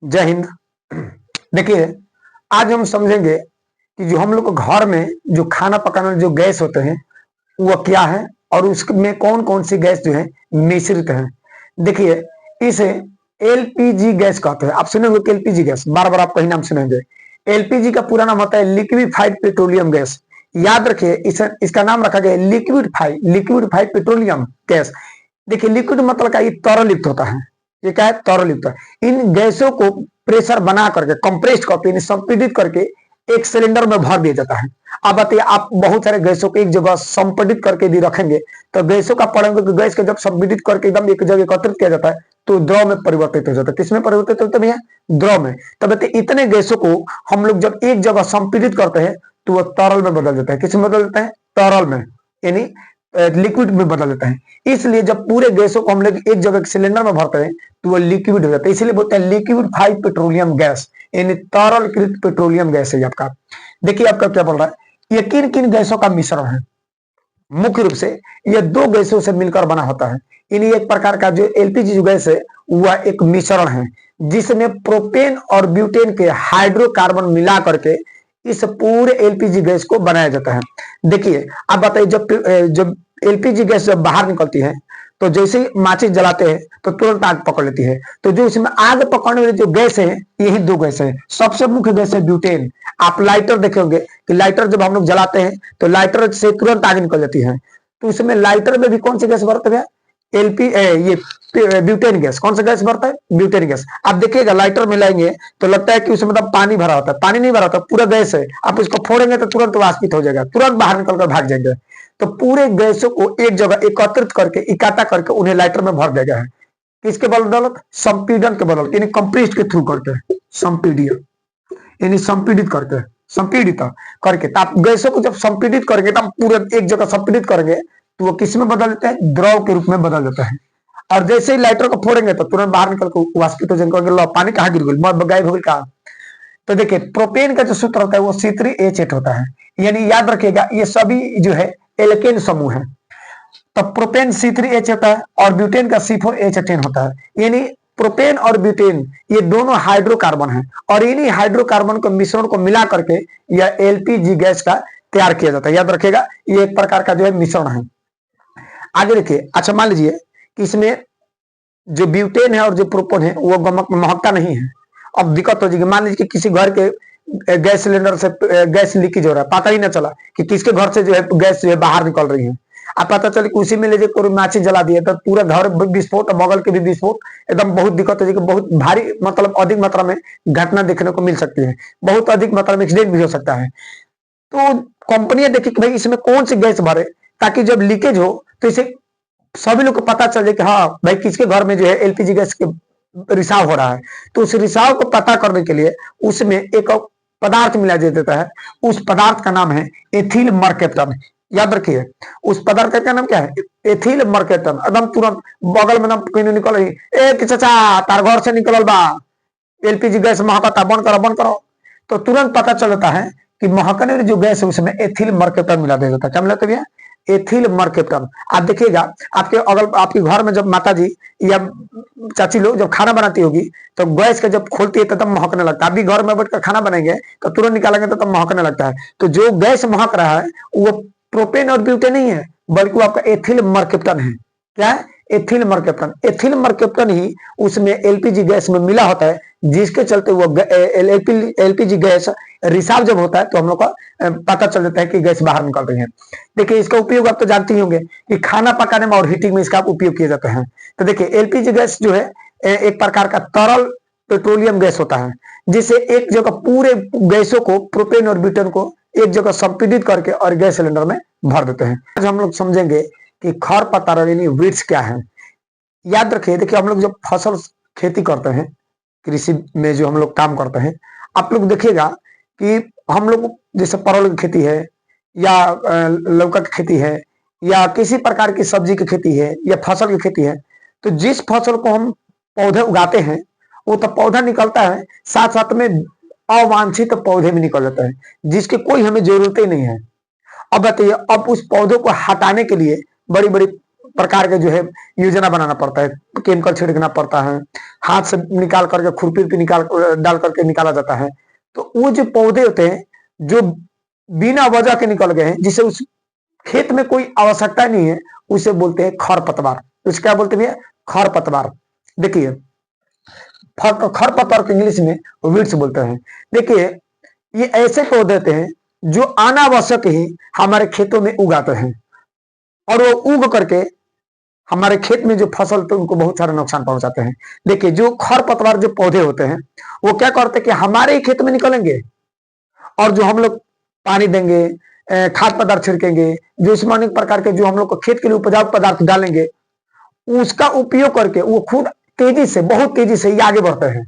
जय हिंद। देखिए, आज हम समझेंगे कि जो हम लोग को घर में जो खाना पकाने जो गैस होते हैं वो क्या है और उसमें कौन कौन सी गैस जो है मिश्रित है। देखिए, इसे एलपीजी गैस कहते हैं। आप सुनेंगे एलपीजी गैस, बार बार आप कहीं नाम सुनेंगे। एलपीजी का पूरा नाम होता है लिक्विफाइड पेट्रोलियम गैस। याद रखिए, इसका नाम रखा गया लिक्विडफाइड पेट्रोलियम गैस। देखिए, लिक्विड मतलब का ये तरलयुक्त होता है। ये क्या है? तरलयुक्त। इन गैसों को प्रेशर बना करके, कंप्रेस्ड करके, संपीड़ित करके एक सिलेंडर में भर दिया जाता है। अब बताइए, आप बहुत सारे गैसों को एक जगह संपीड़ित करके भी रखेंगे तो गैसों का पढ़ेंगे कि गैस को जब संपीड़ित करके एकदम एक जगह एकत्रित किया जाता है तो द्रव में परिवर्तित हो जाता है। किसमें परिवर्तित होता है भैया? द्रव में। तब बताइए, इतने गैसों को हम लोग जब एक जगह संपीड़ित करते हैं तो वह तरल में बदल जाता है। किस में बदल जाता है? तरल में, यानी लिक्विड में बदल जाता है। इसलिए जब पूरे गैसों को हम लोग एक जगह सिलेंडर में भरते हैं तो वो लिक्विड हो जाता है। इसलिए बोलते हैं लिक्विफाइड पेट्रोलियम गैस, यानी तरलकृत पेट्रोलियम गैस है आपका। देखिए, आपका क्या बोल रहा है, ये किन किन गैसों का मिश्रण है? मुख्य रूप से ये दो गैसों से मिलकर बना होता है। यानी एक प्रकार का जो एलपीजी जो गैस है वह एक मिश्रण है जिसमें प्रोपेन और ब्यूटेन के हाइड्रोकार्बन मिला करके इस पूरे एलपीजी गैस को बनाया जाता है। देखिए, आप बताइए, जब एलपीजी गैस जब बाहर निकलती है तो जैसे ही माचिस जलाते हैं तो तुरंत आग पकड़ लेती है। तो जो इसमें आग पकड़ने वाली जो गैस है, यही दो गैस है। सबसे मुख्य गैस है ब्यूटेन। आप लाइटर देखेंगे कि लाइटर जब हम लोग जलाते हैं तो लाइटर से तुरंत आग निकल जाती है। तो इसमें लाइटर में भी कौन सी गैस बढ़ता है? ये ब्यूटेन गैस। कौन सा गैस बढ़ता है? Butane gas. आप देखिएगा, लाइटर मिलाएंगे तो लगता है कि उसमें मतलब पानी भरा होता है। पानी नहीं भरा होता, पूरा गैस है। आप इसको फोड़ेंगे तो तुरंत वाष्पित हो जाएगा, तुरंत बाहर निकलकर भाग जाएंगे। तो पूरे गैसों को एक जगह एकत्रित करके, इकट्ठा करके उन्हें लाइटर में भर दिया गया है। किसके बदौलत? संपीड़न के बदौलत, यानी कंप्रेस्ड के थ्रू करके, संपीड़ित, यानी संपीड़ित करके, संपीड़ित करके। तो आप गैसों को जब संपीड़ित करेंगे तब पूरे एक जगह संपीड़ित करेंगे तो वो किस में बदल जाता है? द्रव के रूप में बदल जाता है। और जैसे ही लाइटर को फोड़ेंगे तो तुरंत बाहर निकल के वाष्पित हो जाएंगे। पानी कहाँ गिर गई, गायब हो गई कहाँ? तो देखिए, प्रोपेन का जो सूत्र होता है वो C3H8 होता है। यानी याद रखिएगा, ये सभी जो है एल्केन समूह है। तो प्रोपेन C3H होता है और ब्यूटेन का C4H10 होता है। यानी प्रोपेन और ब्यूटेन ये दोनों हाइड्रोकार्बन है और इन्हीं हाइड्रोकार्बन को मिश्रण को मिला करके यह एलपीजी गैस का तैयार किया जाता है। याद रखिएगा, ये एक प्रकार का जो है मिश्रण है। आगे देखिए, अच्छा मान लीजिए कि इसमें जो ब्यूटेन है और जो प्रोपेन है वो महकता नहीं है। अब दिक्कत हो जाएगी। मान लीजिए कि किसी घर के गैस सिलेंडर से गैस लीकेज हो रहा है, पता ही ना चला कि किसके घर से जो है गैस जो है बाहर निकल रही है। अब पता चले कि उसी में ले कोई माचिस जला दिए तो पूरा घर विस्फोट और बगल के भी विस्फोट, एकदम बहुत दिक्कत हो जाएगी। बहुत भारी, मतलब अधिक मात्रा में घटना देखने को मिल सकती है। बहुत अधिक मात्रा में एक्सीडेंट भी हो सकता है। तो कंपनियां देखी कि भाई इसमें कौन सी गैस भरे ताकि जब लीकेज हो तो इसे सभी लोग को पता चल जाए कि हाँ भाई, किसके घर में जो है एलपीजी गैस के रिसाव हो रहा है। तो उस रिसाव को पता करने के लिए उसमें एक पदार्थ मिला देता है। उस पदार्थ का नाम है एथिल मर्केप्टन। याद रखिए, उस पदार्थ का नाम क्या है? एथिल मर्केप्टन। एकदम तुरंत बगल में कहीं निकल रही, ए चाचा तार घर से निकल बा, एलपीजी गैस महकता, बंद करो बंद करो। तो तुरंत पता चलता है कि महकने वाली जो गैस है उसमें एथिल मर्केप्टन मिला दिया जाता है। क्या मिलाते भैया? एथिल मर्केप्टन। आप देखिएगा, आपके अगल आपके घर में जब माता जी या चाची लोग जब खाना बनाती होगी तो गैस का जब खोलती है तब महकने लगता है। आप भी घर में बैठकर खाना बनाएंगे तो तुरंत निकालेंगे तो तब महकने लगता है। तो जो गैस महक रहा है वो प्रोपेन और ब्यूटेन नहीं है, बल्कि वो आपका एथिल मर्केप्टन है। क्या है? एथिल मर्केप्टन। एथिल मर्केप्टन ही उसमें एलपीजी गैस में मिला होता है, जिसके चलते वो एलपीजी गैस रिसाव जब होता है तो हम लोग का पता चल जाता है कि गैस बाहर निकल रही है। देखिए, इसका उपयोग आप तो जानते ही होंगे कि खाना पकाने में और हीटिंग में इसका उपयोग किया जाता है। तो देखिए, एलपीजी गैस जो है एक प्रकार का तरल पेट्रोलियम गैस होता है जिसे एक जगह पूरे गैसों को, प्रोपेन और ब्यूटेन को एक जगह संपीड़ित करके और गैस सिलेंडर में भर देते हैं। आज हम लोग समझेंगे कि खरपतवार यानी वीड्स क्या है। याद रखिए, देखिए, हम लोग जब फसल खेती करते हैं, कृषि में जो हम लोग काम करते हैं, आप लोग देखिएगा कि हम लोग जैसे परवल की खेती है या लौका की खेती है या किसी प्रकार की सब्जी की खेती है या फसल की खेती है, तो जिस फसल को हम पौधे उगाते हैं वो तो पौधा निकलता है, साथ साथ में अवांछित पौधे भी निकल जाते हैं जिसकी कोई हमें जरूरत ही नहीं है। अब बताइए, अब उस पौधों को हटाने के लिए बड़ी बड़ी प्रकार के जो है योजना बनाना पड़ता है, केमिकल छिड़कना पड़ता है, हाथ से निकाल करके खुरपी पे निकाल डाल करके निकाला जाता है। तो वो जो पौधे होते हैं जो बिना वजह के निकल गए हैं, जिसे उस खेत में कोई आवश्यकता नहीं है, उसे बोलते हैं खरपतवार। उसे क्या बोलते हैं? खरपतवार। देखिए खरपतवार को इंग्लिश में वीड्स बोलते हैं। देखिए ये ऐसे पौधे होते हैं जो अनावश्यक ही हमारे खेतों में उगाते हैं, और वो उग करके हमारे खेत में जो फसल तो उनको बहुत सारा नुकसान पहुंचाते हैं। देखिए जो खरपतवार जो पौधे होते हैं वो क्या करते हैं कि हमारे ही खेत में निकलेंगे, और जो हम लोग पानी देंगे, खाद पदार्थ छिड़केंगे, जो इसमें अनेक प्रकार के जो हम लोग को खेत के लिए उपजाऊ पदार्थ डालेंगे, उसका उपयोग करके वो खुद तेजी से, बहुत तेजी से ये आगे बढ़ते हैं।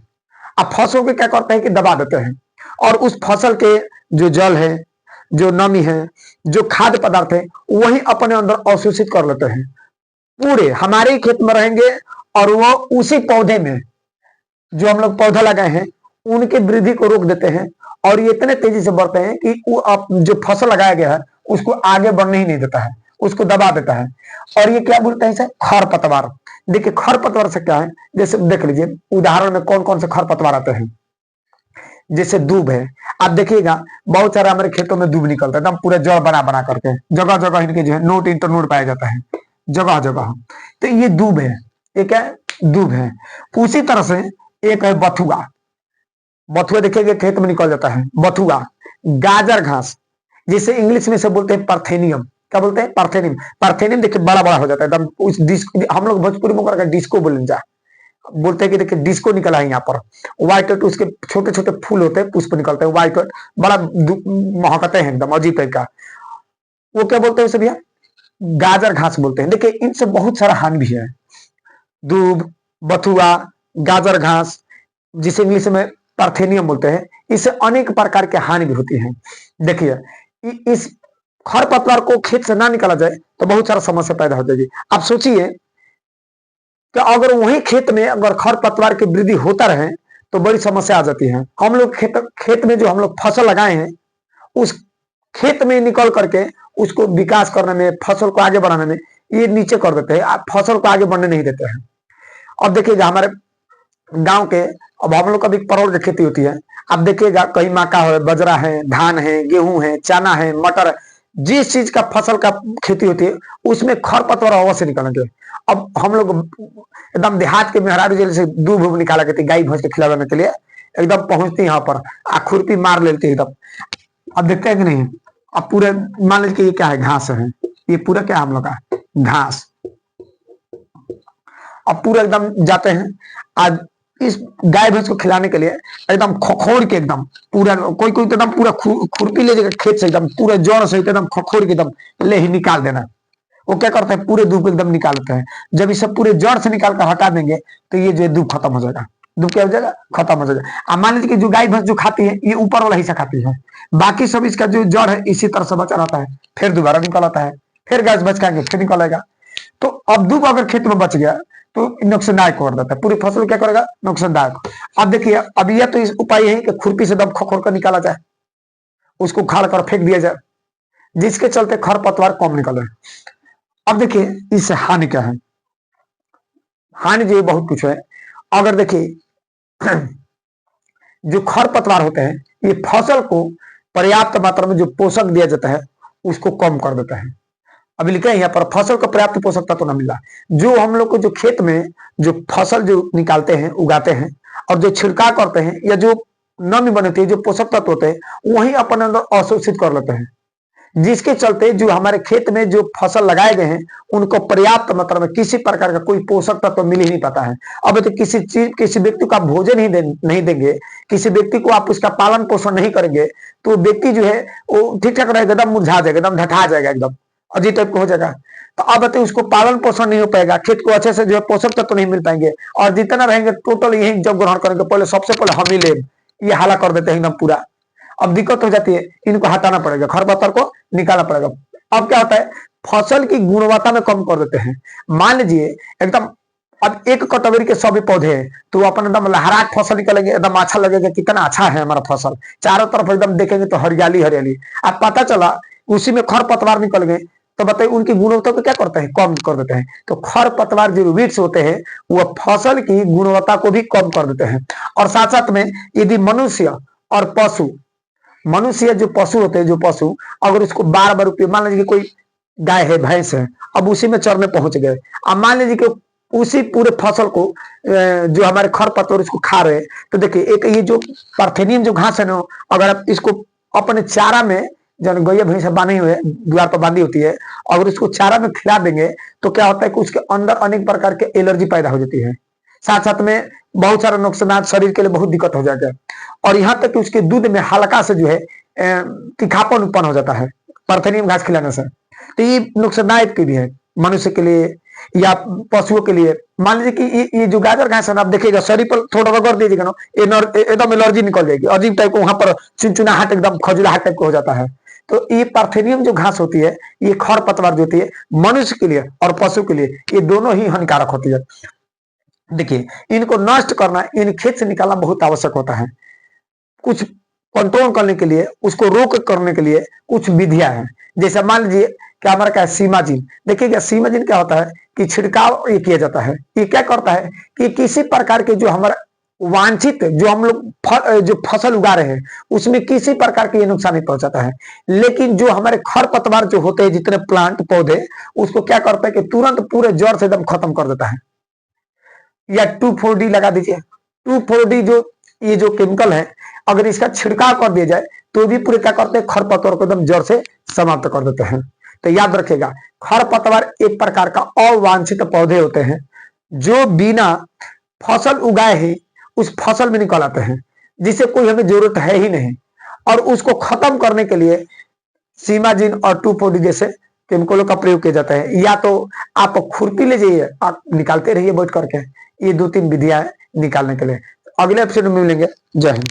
अब फसल को क्या करते हैं कि दबा देते हैं, और उस फसल के जो जल है, जो नमी है, जो खाद्य पदार्थ है, वही अपने अंदर अवशोषित कर लेते हैं, पूरे हमारे ही खेत में रहेंगे, और वो उसी पौधे में जो हम लोग पौधा लगाए हैं उनके वृद्धि को रोक देते हैं, और ये इतने तेजी से बढ़ते हैं कि वो जो फसल लगाया गया है उसको आगे बढ़ने ही नहीं देता है, उसको दबा देता है। और ये क्या बोलते हैं इसे? खरपतवार। देखिए खरपतवार से क्या है, जैसे देख लीजिए उदाहरण में कौन कौन से खरपतवार आते हैं। जैसे दूब है, आप देखिएगा बहुत सारे हमारे खेतों में दूब निकलता है, एकदम पूरा जड़ बना बना करके, जगह जगह इनके जो है नोट इंटरनोट पाया जाता है, जगह जगह। तो ये दूब है, ये क्या है? दूब है। उसी तरह से एक है बथुआ। बथुआ देखिएगा खेत में निकल जाता है, बथुआ। गाजर घास, जिसे इंग्लिश में से बोलते हैं पार्थेनियम। क्या बोलते हैं? पार्थेनियम। पार्थेनियम देखिए बड़ा बड़ा हो जाता है एकदम, उस डिस्को, हम लोग भोजपुरी में करके डिस्को बोलते हैं कि देखिए डिस्को निकला है यहाँ पर, व्हाइट व्हाइट उसके छोटे छोटे फूल होते हैं, पुष्प निकलते हैं व्हाइट व्हाइट, बड़ा महकते हैं एकदम अजीब टाइप का। वो क्या बोलते हैं उसे भैया? गाजर घास बोलते हैं। देखिए इनसे बहुत सारा हानि भी है। दूब, बथुआ, गाजर घास, जिसे इंग्लिश में पार्थेनियम बोलते हैं, इससे अनेक प्रकार की हानि भी होती है। देखिए इस खरपतवार को खेत से ना निकाला जाए तो बहुत सारा समस्या पैदा हो जाएगी। आप सोचिए कि अगर वही खेत में अगर खरपतवार की वृद्धि होता रहे तो बड़ी समस्या आ जाती है। हम लोग खेत में जो हम लोग फसल लगाए हैं उस खेत में निकल करके उसको विकास करने में, फसल को आगे बढ़ाने में ये नीचे कर देते हैं, आप फसल को आगे बढ़ने नहीं देते हैं। अब देखिएगा हमारे गांव के, अब हम लोग का भी परवल की खेती होती है, अब देखिएगा कहीं मक्का है, बजरा है, धान है, गेहूं है, चना है, मटर है, जिस चीज का फसल का खेती होती है उसमें खरपतवार अवश्य निकलेंगे। अब हम लोग एकदम देहात के मेहरारू जैसे दूब निकाला करती, गाय भैंस के खिलाने के लिए एकदम पहुंचती यहाँ पर, खुरपी मार लेती एकदम। अब देखते हैं कि नहीं, अब पूरे मान लीजिए ये क्या है? घास है, ये पूरा क्या हम लोग का घास। अब पूरा एकदम जाते हैं आज इस गाय भैंस को खिलाने के लिए, एकदम खखोर के एकदम पूरा, कोई कोई तो एकदम पूरा खुरपी ले जाकर खेत से एकदम पूरे जड़ से एकदम खखोर के एकदम ले ही निकाल देना। वो क्या करते हैं? पूरे दूब एकदम निकालते हैं। जब इसे पूरे जड़ से निकाल कर हटा देंगे तो ये जो दूब खत्म हो जाएगा। दूब क्या हो जाएगा? खत्म हो जाएगा। अब मान लीजिए कि जो गाय भैंस जो खाती है ये ऊपर वाला हिस्सा खाती है, बाकी सब इसका जो जड़ है इसी तरह से बचा रहता है, फिर दोबारा निकल आता है, फिर गाय भैंस खाएंगे फिर निकल आएगा। तो अब दूब अगर खेत में बच गया तो नुकसानदायक कर देता है, पूरी फसल क्या करेगा? नुकसानदायक। अब देखिए अब यह तो इस उपाय है कि खुरपी से दम खखोर कर निकाला जाए, उसको खाड़ कर फेंक दिया जाए, जिसके चलते खरपतवार कम निकले। अब देखिए इससे हानि क्या है? हानि जो बहुत कुछ है। अगर देखिए जो खरपतवार होते हैं ये फसल को पर्याप्त मात्रा में जो पोषक दिया जाता है उसको कम कर देता है। अभी लिखा है यहाँ पर फसल को पर्याप्त पोषक तत्व न मिला, जो हम लोग को जो खेत में जो फसल जो निकालते हैं, उगाते हैं, और जो छिड़काव करते हैं, या जो नमी बनती है, जो पोषक तत्व होते हैं वही अपने अंदर अवशोषित कर लेते हैं, जिसके चलते जो हमारे खेत में जो फसल लगाए गए हैं उनको पर्याप्त मात्रा में किसी प्रकार का कोई पोषक तत्व मिल ही नहीं पाता है। अब तो किसी व्यक्ति को आप भोजन ही नहीं देंगे, किसी व्यक्ति को आप उसका पालन पोषण नहीं करेंगे तो व्यक्ति जो है वो ठीक ठाक रहेगा, एकदम मुरझा जाएगा, एकदम ढठा जाएगा, एकदम अजीब टाइप का हो जाएगा। तो अब बताइए उसको पालन पोषण नहीं हो पाएगा, खेत को अच्छे से जो है पोषक तत्व नहीं मिल पाएंगे, और जितना रहेंगे टोटल यही जब ग्रहण करेंगे पहले सबसे पहले हम ही ले, ये हाला कर देते हैं एकदम पूरा। अब दिक्कत हो जाती है, इनको हटाना पड़ेगा, खरपतवार को निकालना पड़ेगा। अब क्या होता है? फसल की गुणवत्ता में कम कर देते हैं। मान लीजिए एकदम अब एक कटोरी के सभी पौधे हैं तो अपन एकदम लहराक फसल निकलेंगे, एकदम अच्छा लगेगा, कितना अच्छा है हमारा फसल, चारों तरफ एकदम देखेंगे तो हरियाली हरियाली। अब पता चला उसी में खरपतवार निकल गए तो बताइए उनकी गुणवत्ता को क्या करते हैं, कम कर देते हैं। तो खरपतवार जो वीड्स होते हैं वह फसल की गुणवत्ता को भी कम कर देते हैं। और साथ साथ में यदि मनुष्य और पशु, मनुष्य जो पशु होते हैं, जो पशु अगर उसको बार बार उपयोग, मान लीजिए कि कोई गाय है, भैंस है, अब उसी में चरने पहुंच गए, अब मान लीजिए कि उसी पूरे फसल को जो हमारे खरपतवार इसको खा रहे हैं, तो देखिए एक ये जो पार्थेनियम जो घास है ना, अगर आप इसको अपने चारा में, जब गैया भैंस बांधी हुई है, द्वार पर बांधी होती है, अगर उसको चारा में खिला देंगे तो क्या होता है कि उसके अंदर अनेक प्रकार के एलर्जी पैदा हो जाती है, साथ साथ में बहुत सारा नुकसान, शरीर के लिए बहुत दिक्कत हो जाएगा। और यहाँ तक कि उसके दूध में हल्का से जो है तीखापन उत्पन्न हो जाता है पार्थेनियम घास खिलाने से। तो ये नुकसानदायक भी है मनुष्य के लिए या पशुओं के लिए। मान लीजिए कि ये जो गाजर घास है ना, आप देखिएगा शरीर पर थोड़ा रगड़ दीजिएगा ना, एकदम एलर्जी निकल जाएगी, अजीब टाइप को वहां पर चुनचुनाहट, एकदम खजुलाहट टाइप को हो जाता है। तो ये पार्थेनियम जो घास होती है, ये खरपतवार जो होती है, मनुष्य के लिए और पशु के लिए ये दोनों ही हानिकारक होती है। देखिए इनको नष्ट करना, इन खेत से निकालना बहुत आवश्यक होता है। कुछ कंट्रोल करने के लिए, उसको रोक करने के लिए कुछ विधियां हैं। जैसे मान लीजिए कि हमारा क्या है, सीमाजिन। देखिएगा सीमाजिन क्या होता है कि छिड़काव ये किया जाता है, ये क्या करता है कि किसी प्रकार के जो हमारा वांछित, जो हम लोग जो फसल उगा रहे हैं उसमें किसी प्रकार के ये नुकसान नहीं पहुंचाता है। लेकिन जो हमारे खरपतवार जो होते हैं, जितने प्लांट पौधे, उसको क्या करता है कि तुरंत पूरे जड़ से एकदम खत्म कर देता है। या 2,4-D लगा दीजिए। 2,4-D जो ये जो केमिकल है, अगर इसका छिड़काव कर दिया जाए तो भी पूरे क्या करते हैं, खरपतवार को एकदम जड़ से समाप्त कर देते हैं। तो याद रखिएगा, खरपतवार एक प्रकार का अवांछित पौधे होते हैं जो बिना फसल उगाए ही उस फसल में निकल आते हैं, जिसे कोई हमें जरूरत है ही नहीं। और उसको खत्म करने के लिए सीमाजिन और 2,4-D जैसे केमिकलों का प्रयोग किया जाता है। या तो आप खुरपी ले जाइए, आप निकालते रहिए बैठ करके। ये 2-3 विधियां निकालने के लिए। अगले एपिसोड में मिलेंगे। जय हिंद।